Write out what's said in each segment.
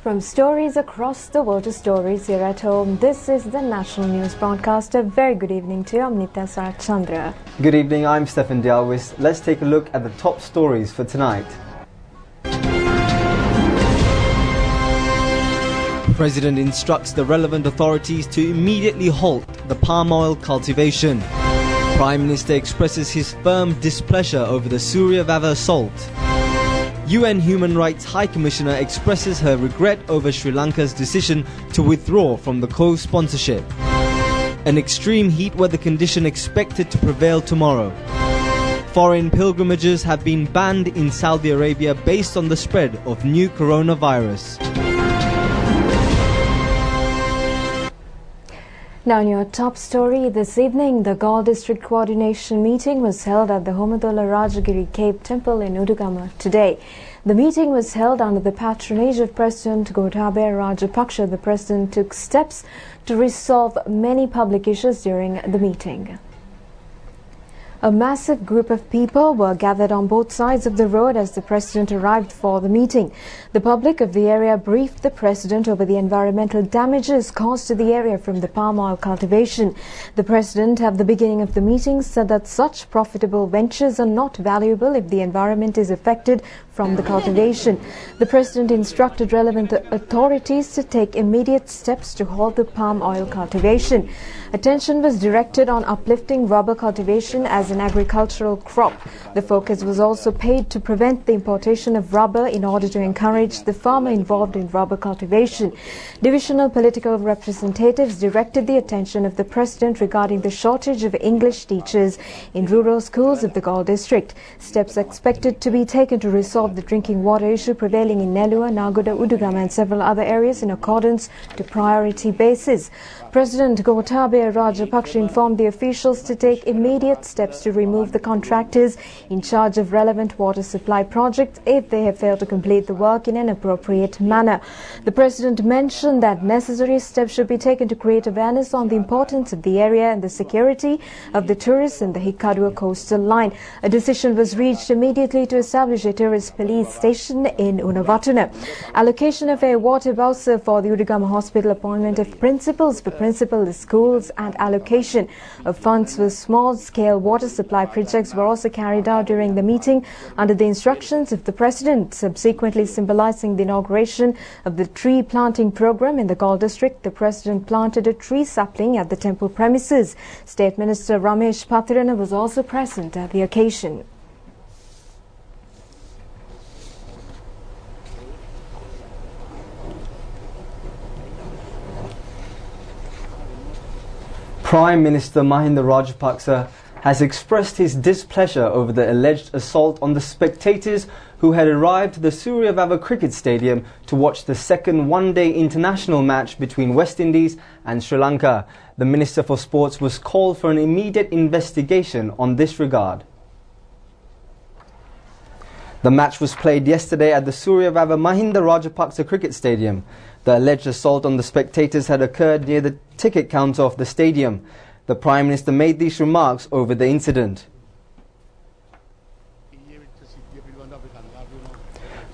From stories across the world to stories here at home, this is the National News Broadcast. A very good evening to you. I'm Nitya Sarachandra. Good evening, I'm Stefan Dialwis. Let's take a look at the top stories for tonight. President instructs the relevant authorities to immediately halt the palm oil cultivation. Prime Minister expresses his firm displeasure over the Suryavava assault. UN Human Rights High Commissioner expresses her regret over Sri Lanka's decision to withdraw from the co-sponsorship. An extreme heat weather condition expected to prevail tomorrow. Foreign pilgrimages have been banned in Saudi Arabia based on the spread of new coronavirus. Now in your top story this evening, the Galle District Coordination meeting was held at the Homadola Rajagiri Cave Temple in Udugama today. The meeting was held under the patronage of President Gotabaya Rajapaksa. The President took steps to resolve many public issues during the meeting. A massive group of people were gathered on both sides of the road as the President arrived for the meeting. The public of the area briefed the President over the environmental damages caused to the area from the palm oil cultivation. The President, at the beginning of the meeting, said that such profitable ventures are not valuable if the environment is affected from the cultivation. The President instructed relevant authorities to take immediate steps to halt the palm oil cultivation. Attention was directed on uplifting rubber cultivation as an agricultural crop. The focus was also paid to prevent the importation of rubber in order to encourage the farmer involved in rubber cultivation. Divisional political representatives directed the attention of the President regarding the shortage of English teachers in rural schools of the Galle district. Steps expected to be taken to resolve the drinking water issue prevailing in Nellua, Nagoda, Udugama and several other areas in accordance to priority basis. President Gotabaya Rajapaksa informed the officials to take immediate steps to remove the contractors in charge of relevant water supply projects if they have failed to complete the work in an appropriate manner. The President mentioned that necessary steps should be taken to create awareness on the importance of the area and the security of the tourists in the Hikkaduwa coastal line. A decision was reached immediately to establish a tourist police station in Unawatuna. Allocation of a water voucher for the Udugama Hospital, appointment of principals for principal schools and allocation of funds for small-scale water supply projects were also carried out during the meeting under the instructions of the President, subsequently symbolizing the inauguration of the tree planting program in the Galle district. The President planted a tree sapling at the temple premises. State Minister Ramesh Pathirana was also present at the occasion. Prime Minister Mahinda Rajapaksa has expressed his displeasure over the alleged assault on the spectators who had arrived to the Suryavava Cricket Stadium to watch the second one-day international match between West Indies and Sri Lanka. The Minister for Sports was called for an immediate investigation on this regard. The match was played yesterday at the Suryavava Mahinda Rajapaksa Cricket Stadium. The alleged assault on the spectators had occurred near the ticket counter of the stadium. The Prime Minister made these remarks over the incident.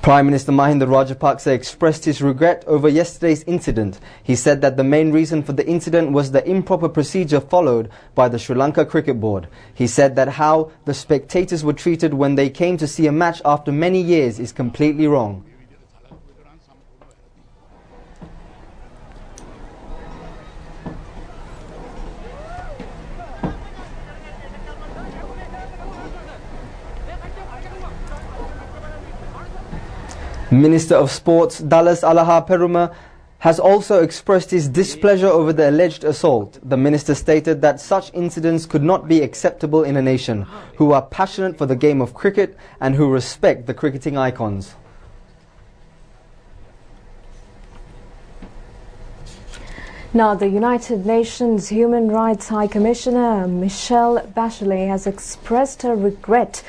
Prime Minister Mahinda Rajapaksa expressed his regret over yesterday's incident. He said that the main reason for the incident was the improper procedure followed by the Sri Lanka Cricket Board. He said that how the spectators were treated when they came to see a match after many years is completely wrong. Minister of Sports Dallas Alaha Peruma has also expressed his displeasure over the alleged assault. The minister stated that such incidents could not be acceptable in a nation who are passionate for the game of cricket and who respect the cricketing icons. Now, the United Nations Human Rights High Commissioner Michelle Bachelet has expressed her regret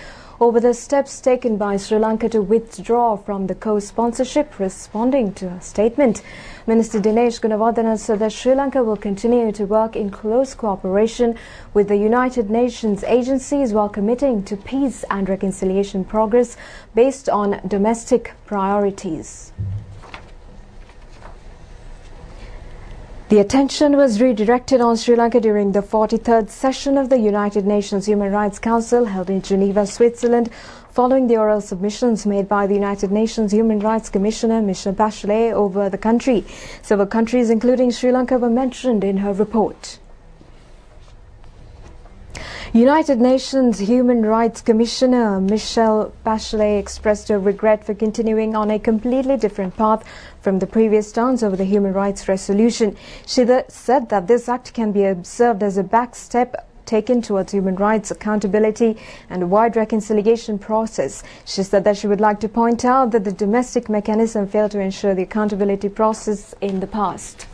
over the steps taken by Sri Lanka to withdraw from the co-sponsorship. Responding to a statement, Minister Dinesh Gunawardena said that Sri Lanka will continue to work in close cooperation with the United Nations agencies while committing to peace and reconciliation progress based on domestic priorities. The attention was redirected on Sri Lanka during the 43rd session of the United Nations Human Rights Council held in Geneva, Switzerland, following the oral submissions made by the United Nations Human Rights Commissioner Michelle Bachelet over the country. Several countries, including Sri Lanka, were mentioned in her report. United Nations Human Rights Commissioner Michelle Bachelet expressed her regret for continuing on a completely different path from the previous stance over the human rights resolution. She said that this act can be observed as a back step taken towards human rights accountability and a wide reconciliation process. She said that she would like to point out that the domestic mechanism failed to ensure the accountability process in the past.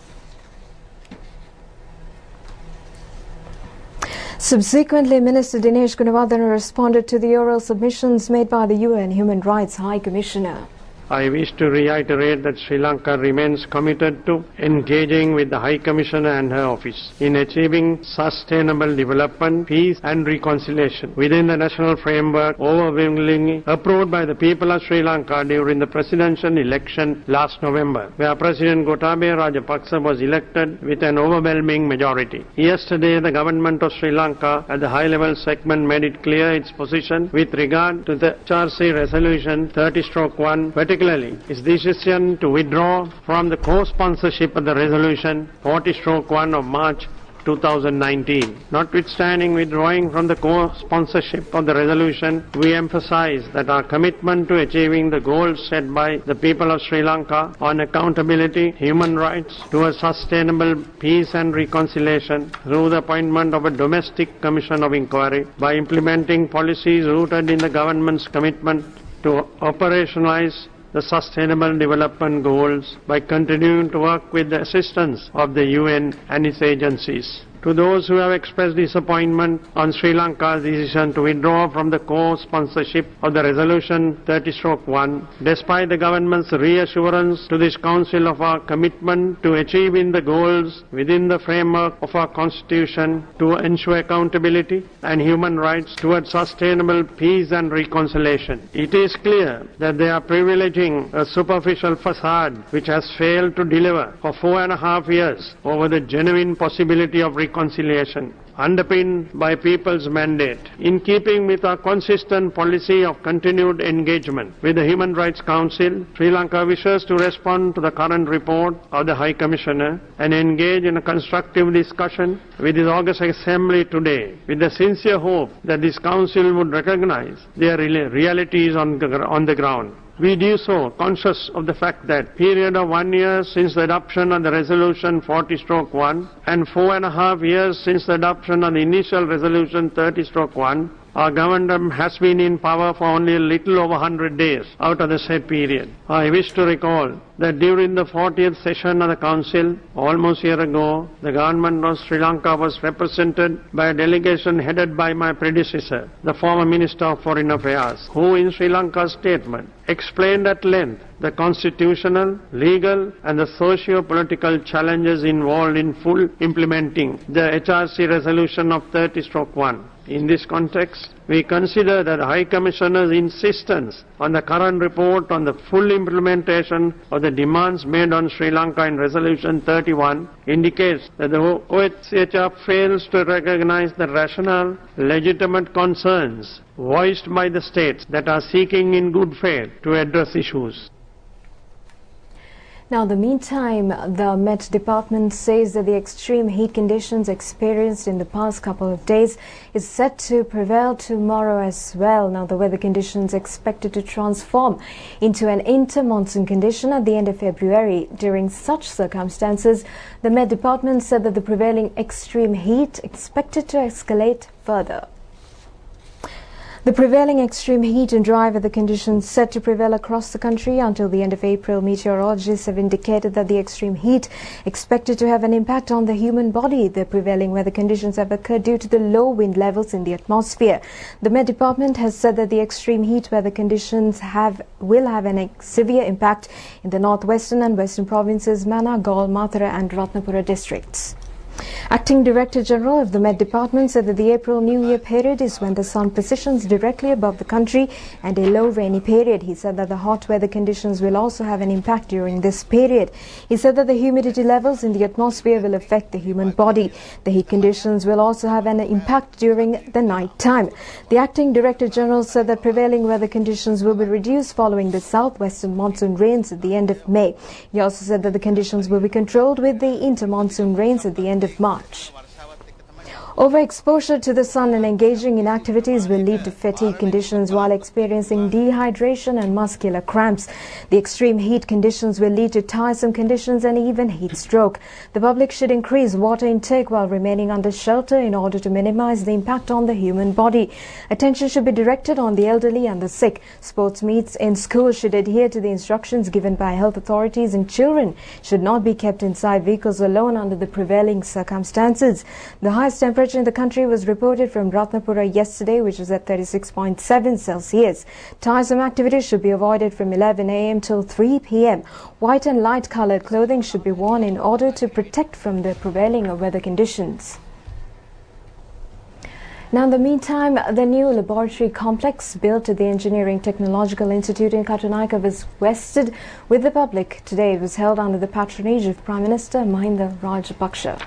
Subsequently, Minister Dinesh Gunawardena responded to the oral submissions made by the UN Human Rights High Commissioner. I wish to reiterate that Sri Lanka remains committed to engaging with the High Commissioner and her office in achieving sustainable development, peace and reconciliation within the national framework overwhelmingly approved by the people of Sri Lanka during the presidential election last November, where President Gotabaya Rajapaksa was elected with an overwhelming majority. Yesterday, the government of Sri Lanka at the high-level segment made it clear its position with regard to the HRC Resolution 30/1, particularly its decision to withdraw from the co-sponsorship of the Resolution 40/1 of March 2019. Notwithstanding withdrawing from the co-sponsorship of the resolution, we emphasize that our commitment to achieving the goals set by the people of Sri Lanka on accountability, human rights, to a sustainable peace and reconciliation through the appointment of a domestic commission of inquiry, by implementing policies rooted in the government's commitment to operationalize the Sustainable Development Goals, by continuing to work with the assistance of the UN and its agencies. To those who have expressed disappointment on Sri Lanka's decision to withdraw from the co-sponsorship of the Resolution 30/1, despite the government's reassurance to this Council of our commitment to achieving the goals within the framework of our Constitution to ensure accountability and human rights towards sustainable peace and reconciliation, it is clear that they are privileging a superficial facade which has failed to deliver for 4.5 years over the genuine possibility of reconciliation, underpinned by people's mandate. In keeping with our consistent policy of continued engagement with the Human Rights Council, Sri Lanka wishes to respond to the current report of the High Commissioner and engage in a constructive discussion with the August Assembly today, with the sincere hope that this Council would recognize their realities on the ground. We do so conscious of the fact that period of 1 year since the adoption of the Resolution 40/1 and 4.5 years since the adoption of the initial Resolution 30/1, our government has been in power for only a little over 100 days out of the said period. I wish to recall that during the 40th session of the Council, almost a year ago, the government of Sri Lanka was represented by a delegation headed by my predecessor, the former Minister of Foreign Affairs, who in Sri Lanka's statement explained at length the constitutional, legal and the socio-political challenges involved in full implementing the HRC resolution of 30/1. In this context, we consider that the High Commissioner's insistence on the current report on the full implementation of the demands made on Sri Lanka in Resolution 31 indicates that the OHCHR fails to recognize the rational, legitimate concerns voiced by the states that are seeking in good faith to address issues. Now, in the meantime, the Met Department says that the extreme heat conditions experienced in the past couple of days is set to prevail tomorrow as well. Now, the weather conditions expected to transform into an inter-monsoon condition at the end of February. During such circumstances, the Met Department said that the prevailing extreme heat expected to escalate further. The prevailing extreme heat and dry weather conditions set to prevail across the country until the end of April. Meteorologists have indicated that the extreme heat expected to have an impact on the human body. The prevailing weather conditions have occurred due to the low wind levels in the atmosphere. The Met Department has said that the extreme heat weather conditions will have a severe impact in the northwestern and western provinces, Mana, Gaul, Mathura and Ratnapura districts. Acting Director General of the Met Department said that the April New Year period is when the sun positions directly above the country and a low rainy period. He said that the hot weather conditions will also have an impact during this period. He said that the humidity levels in the atmosphere will affect the human body. The heat conditions will also have an impact during the night time. The Acting Director General said that prevailing weather conditions will be reduced following the southwestern monsoon rains at the end of May. He also said that the conditions will be controlled with the inter-monsoon rains at the end of March. Overexposure to the sun and engaging in activities will lead to fatigue conditions while experiencing dehydration and muscular cramps. The extreme heat conditions will lead to tiresome conditions and even heat stroke. The public should increase water intake while remaining under shelter in order to minimize the impact on the human body. Attention should be directed on the elderly and the sick. Sports meets in schools should adhere to the instructions given by health authorities, and children should not be kept inside vehicles alone under the prevailing circumstances. The highest temperature in the country was reported from Ratnapura yesterday, which was at 36.7 Celsius. Tiresome activities should be avoided from 11 a.m. till 3 p.m. White and light colored clothing should be worn in order to protect from the prevailing weather conditions. Now, in the meantime, the new laboratory complex built at the Engineering Technological Institute in Katunaika was vested with the public. Today it was held under the patronage of Prime Minister Mahinda Rajapaksa.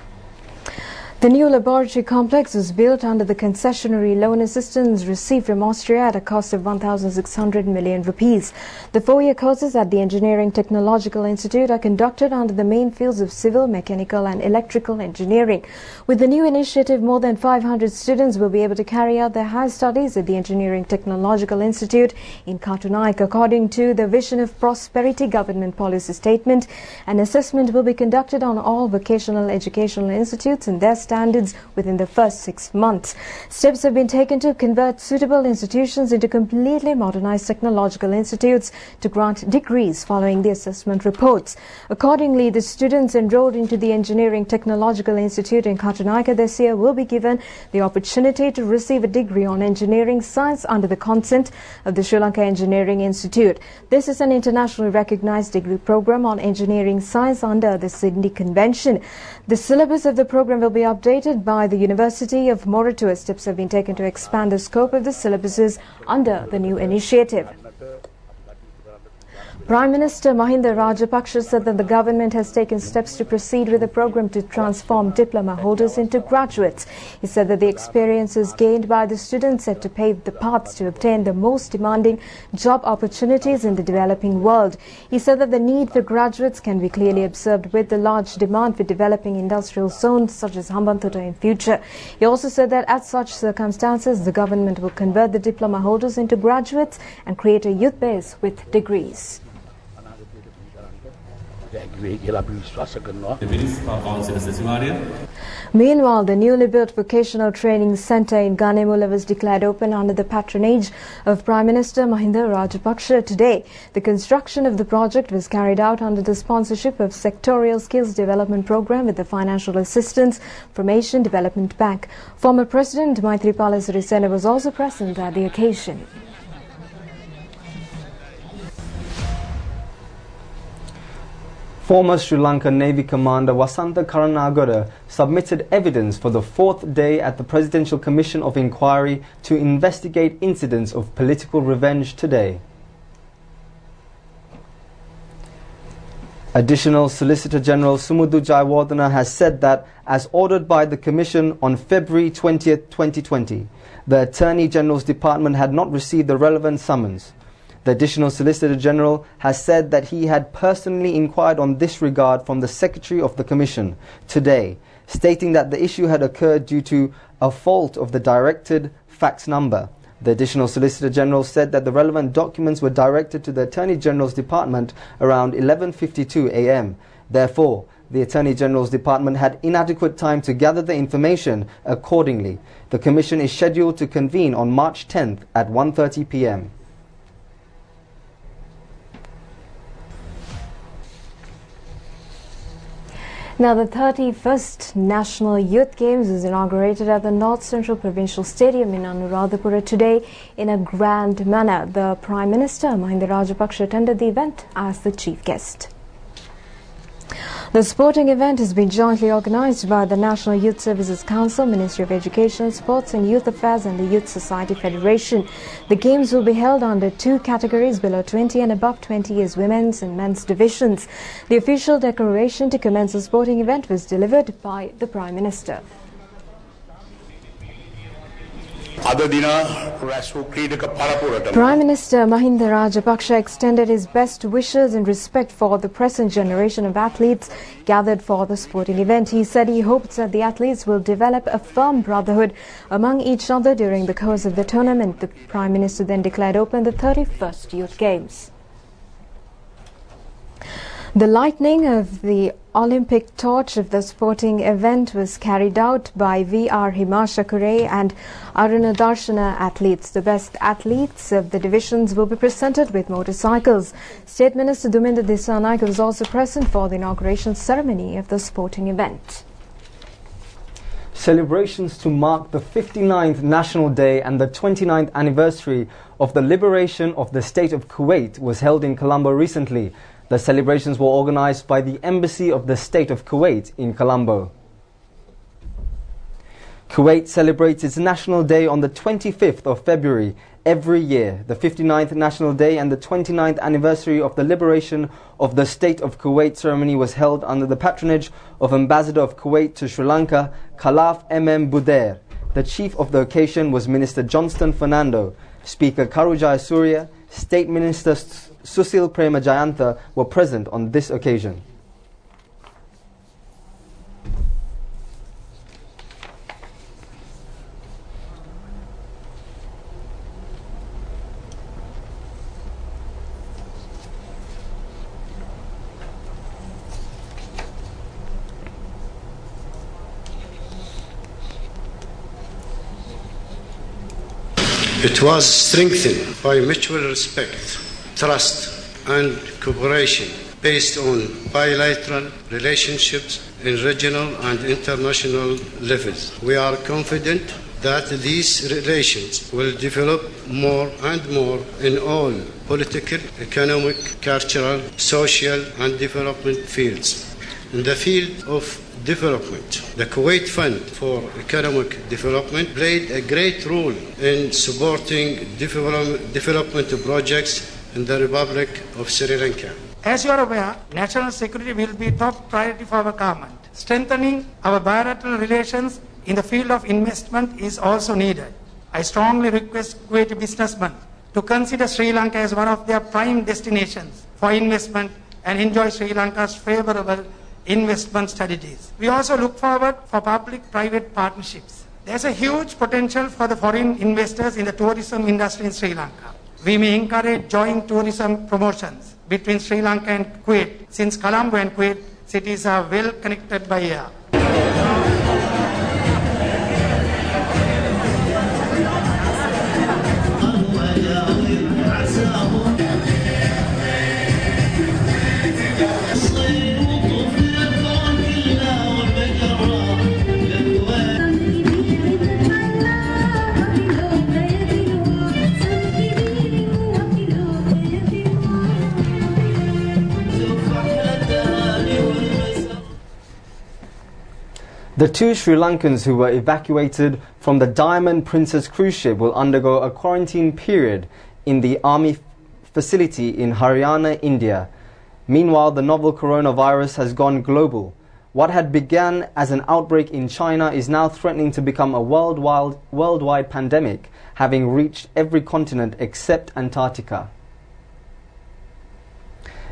The new laboratory complex was built under the concessionary loan assistance received from Austria at a cost of 1,600 million rupees. The 4-year courses at the Engineering Technological Institute are conducted under the main fields of civil, mechanical and electrical engineering. With the new initiative, more than 500 students will be able to carry out their higher studies at the Engineering Technological Institute in Katunaika. According to the Vision of Prosperity Government Policy Statement, an assessment will be conducted on all vocational educational institutes and their standards within the first 6 months. Steps have been taken to convert suitable institutions into completely modernized technological institutes to grant degrees following the assessment reports. Accordingly, the students enrolled into the Engineering Technological Institute in Katunaika this year will be given the opportunity to receive a degree on engineering science under the consent of the Sri Lanka Engineering Institute. This is an internationally recognized degree program on engineering science under the Sydney Convention. The syllabus of the program will be updated by the University of Moratuwa. Steps have been taken to expand the scope of the syllabuses under the new initiative. Prime Minister Mahinda Rajapaksa said that the government has taken steps to proceed with a program to transform diploma holders into graduates. He said that the experiences gained by the students set to pave the paths to obtain the most demanding job opportunities in the developing world. He said that the need for graduates can be clearly observed with the large demand for developing industrial zones such as Hambantota in future. He also said that at such circumstances, the government will convert the diploma holders into graduates and create a youth base with degrees. Meanwhile, the newly built vocational training centre in Ganemula was declared open under the patronage of Prime Minister Mahinda Rajapaksa today. The construction of the project was carried out under the sponsorship of Sectorial Skills Development Programme with the financial assistance from Asian Development Bank. Former President Maithripala Sirisena was also present at the occasion. Former Sri Lankan Navy Commander Wasantha Karanagara submitted evidence for the 4th day at the Presidential Commission of Inquiry to investigate incidents of political revenge today. Additional Solicitor General Sumudhu Jayawardena has said that, as ordered by the Commission on February 20, 2020, the Attorney General's Department had not received the relevant summons. The Additional Solicitor General has said that he had personally inquired on this regard from the Secretary of the Commission today, stating that the issue had occurred due to a fault of the directed fax number. The Additional Solicitor General said that the relevant documents were directed to the Attorney General's Department around 11:52 a.m. Therefore, the Attorney General's Department had inadequate time to gather the information accordingly. The Commission is scheduled to convene on March 10th at 1:30 p.m. Now, the 31st National Youth Games was inaugurated at the North Central Provincial Stadium in Anuradhapura today in a grand manner. The Prime Minister Mahinda Rajapaksa attended the event as the chief guest. The sporting event has been jointly organized by the National Youth Services Council, Ministry of Education, Sports and Youth Affairs and the Youth Society Federation. The games will be held under two categories, below 20 and above 20 as women's and men's divisions. The official declaration to commence the sporting event was delivered by the Prime Minister. Prime Minister Mahinda Rajapaksa extended his best wishes and respect for the present generation of athletes gathered for the sporting event. He said he hopes that the athletes will develop a firm brotherhood among each other during the course of the tournament. The Prime Minister then declared open the 31st Youth Games. The lighting of the Olympic torch of the sporting event was carried out by V.R. Himasha Kure and Aruna Darshana athletes. The best athletes of the divisions will be presented with motorcycles. State Minister Duminda Disanaik was also present for the inauguration ceremony of the sporting event. Celebrations to mark the 59th National Day and the 29th anniversary of the liberation of the state of Kuwait was held in Colombo recently. The celebrations were organized by the Embassy of the State of Kuwait in Colombo. Kuwait celebrates its National Day on the 25th of February every year. The 59th National Day and the 29th anniversary of the liberation of the State of Kuwait ceremony was held under the patronage of Ambassador of Kuwait to Sri Lanka, Khalaf M.M. Budair. The chief of the occasion was Minister Johnston Fernando. Speaker Karujaya Surya, State Minister Susil Prema Jayantha were present on this occasion. It was strengthened by mutual respect, trust and cooperation based on bilateral relationships in regional and international levels. We are confident that these relations will develop more and more in all political, economic, cultural, social and development fields. In the field of development, the Kuwait Fund for Economic Development played a great role in supporting development projects in the Republic of Sri Lanka. As you are aware, national security will be top priority for our government. Strengthening our bilateral relations in the field of investment is also needed. I strongly request Kuwaiti businessmen to consider Sri Lanka as one of their prime destinations for investment and enjoy Sri Lanka's favorable investment strategies. We also look forward for public-private partnerships. There's a huge potential for the foreign investors in the tourism industry in Sri Lanka. We may encourage joint tourism promotions between Sri Lanka and Kuwait, since Colombo and Kuwait cities are well connected by air. The two Sri Lankans who were evacuated from the Diamond Princess cruise ship will undergo a quarantine period in the army facility in Haryana, India. Meanwhile, the novel coronavirus has gone global. What had begun as an outbreak in China is now threatening to become a worldwide pandemic, having reached every continent except Antarctica.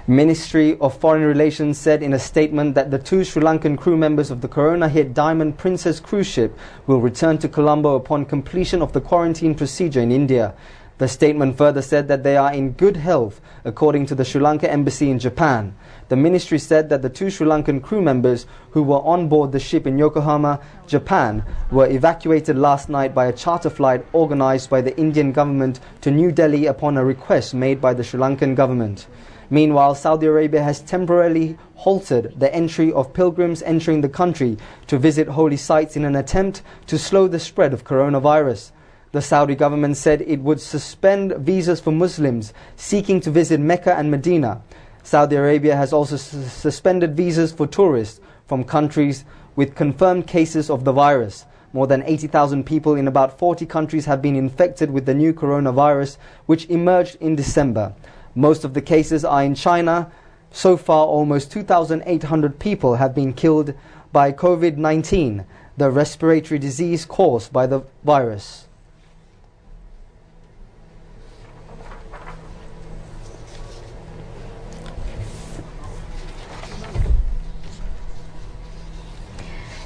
Ministry of Foreign Relations said in a statement that the two Sri Lankan crew members of the corona-hit Diamond Princess cruise ship will return to Colombo upon completion of the quarantine procedure in India. The statement further said that they are in good health, according to the Sri Lanka Embassy in Japan. The ministry said that the two Sri Lankan crew members who were on board the ship in Yokohama, Japan, were evacuated last night by a charter flight organized by the Indian government to New Delhi upon a request made by the Sri Lankan government. Meanwhile, Saudi Arabia has temporarily halted the entry of pilgrims entering the country to visit holy sites in an attempt to slow the spread of coronavirus. The Saudi government said it would suspend visas for Muslims seeking to visit Mecca and Medina. Saudi Arabia has also suspended visas for tourists from countries with confirmed cases of the virus. More than 80,000 people in about 40 countries have been infected with the new coronavirus, which emerged in December. Most of the cases are in China. So far, almost 2,800 people have been killed by COVID-19, the respiratory disease caused by the virus.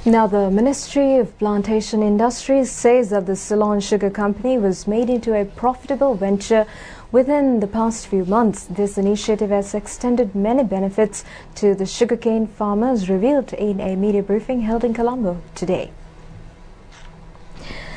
Now, the Ministry of Plantation Industries says that the Ceylon Sugar Company was made into a profitable venture within the past few months. This initiative has extended many benefits to the sugarcane farmers, revealed in a media briefing held in Colombo today.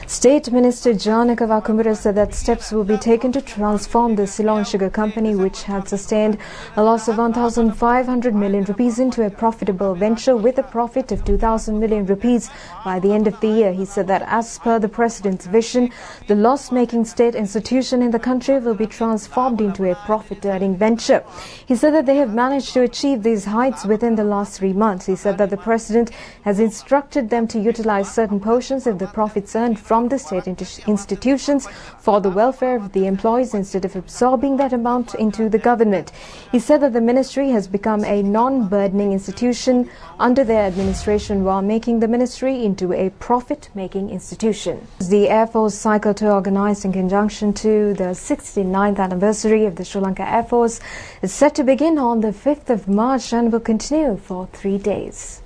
State Minister Janaka Vakumbura said that steps will be taken to transform the Ceylon Sugar Company, which had sustained a loss of 1,500 million rupees, into a profitable venture with a profit of 2,000 million rupees by the end of the year. He said that as per the President's vision, the loss-making state institution in the country will be transformed into a profit-earning venture. He said that they have managed to achieve these heights within the last 3 months. He said that the President has instructed them to utilize certain portions of the profits earned from the state institutions for the welfare of the employees instead of absorbing that amount into the government. He said that the ministry has become a non-burdening institution under their administration while making the ministry into a profit-making institution. The Air Force Cycle Tour, organized in conjunction to the 69th anniversary of the Sri Lanka Air Force, is set to begin on the 5th of March and will continue for 3 days.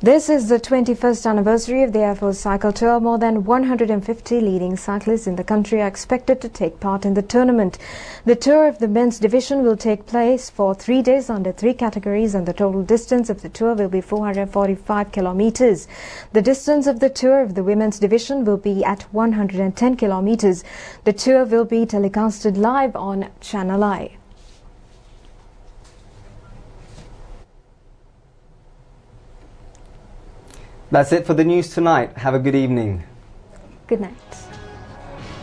This is the 21st anniversary of the Air Force Cycle Tour. More than 150 leading cyclists in the country are expected to take part in the tournament. The tour of the men's division will take place for 3 days under 3 categories, and the total distance of the tour will be 445 kilometers. The distance of the tour of the women's division will be at 110 kilometers. The tour will be telecasted live on Channel I. That's it for the news tonight. Have a good evening. Good night.